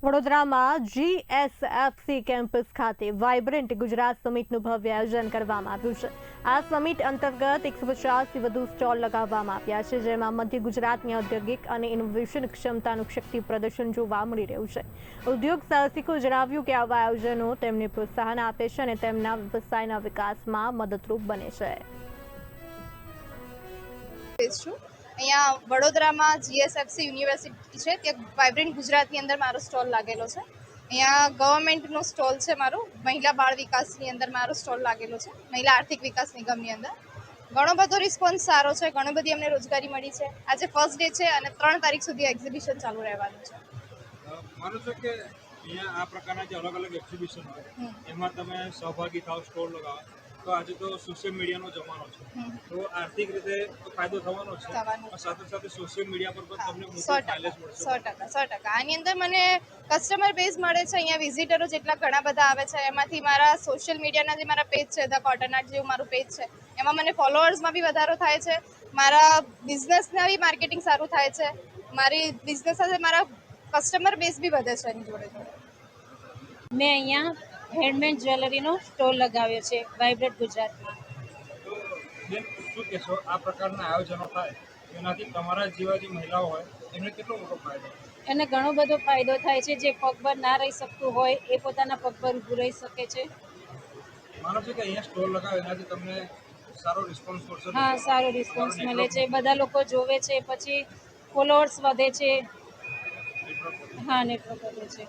વડોદરામાં GSFC campus ખાતે vibrant Gujarat સમિટનું ભવ્ય આયોજન કરવામાં આવ્યું છે। આ સમિટ અંતર્ગત 150થી વધુ સ્ટોલ લગાવવામાં આવ્યા છે, જેમાં મધ્ય ગુજરાતની ઔદ્યોગિક અને ઇનોવેશન ક્ષમતાનું શક્તિ પ્રદર્શન જોવા મળી રહ્યું છે। ઉદ્યોગ સાહસિકોએ જણાવ્યું કે આવા આયોજનો તેમને પ્રોત્સાહન આપે છે અને તેમના વ્યવસાયના વિકાસમાં મદદરૂપ બને છે। અહીંયા વડોદરામાં GSFC યુનિવર્સિટી છે, ત્યાં વાઇબ્રન્ટ ગુજરાતની અંદર મારો સ્ટોલ લાગેલો છે। અહીંયા ગવર્મેન્ટનો સ્ટોલ છે મારો, મહિલા બાળ વિકાસની અંદર મારો સ્ટોલ લાગેલો છે, મહિલા આર્થિક વિકાસ નિગમની અંદર। ઘણો બધો રિસ્પોન્સ સારો છે, ઘણી બધી અમને રોજગારી મળી છે। આજે ફર્સ્ટ ડે છે અને 3 તારીખ સુધી એક્ઝિબિશન ચાલુ રહેવાનું છે। માનો છો કે અહીંયા આ પ્રકારના જે અલગ અલગ એક્ઝિબિશન હોય એમાં તમે સહભાગી થાવ, સ્ટોલ લગાવો, તો આજે તો સોશિયલ મીડિયાનો જમાનો છે, તો આર્થિક રીતે તો ફાયદો થવાનો છે, સાથે સાથે સોશિયલ મીડિયા પર પણ તમને મોટો માઇલેજ મળશે। 100% આની અંદર મને કસ્ટમર બેઝ મળે છે। અહીંયા વિઝિટરો જેટલા ઘણા બધા આવે છે, એમાંથી મારા સોશિયલ મીડિયાના જે મારા પેજ છે, ધ કોટન આર્ટ જેવું મારું પેજ છે, એમાં મને ફોલોઅર્સમાં બી વધારો થાય છે, મારા બિઝનેસના બી માર્કેટિંગ સારું થાય છે, મારી બિઝનેસ સાથે મારા કસ્ટમર બેઝ બી વધે છે એની જોડે જોડે। મેં અહીંયા હેન્ડમેડ જ્વેલરીનો સ્ટોલ લગાવ્યો છે વાઇબ્રન્ટ ગુજરાતમાં। તો બેન શું કહેશો, આ પ્રકારના આયોજનો થાય એનાથી તમારા જેવા જે મહિલાઓ હોય એમને કેટલો મોટો ફાયદો? એને ઘણો બધો ફાયદો થાય છે। જે પગ પર ના રહી શકતું હોય એ પોતાના પગ પર ઊભું રહી શકે છે। માનો છો કે અહીંયા સ્ટોલ લગાવે એનાથી તમને સારો રિસ્પોન્સ મળશે? હા, સારો રિસ્પોન્સ મળે છે, બધા લોકો જોવે છે, પછી ફોલોઅર્સ વધે છે। હા, નેટવર્ક વધે છે।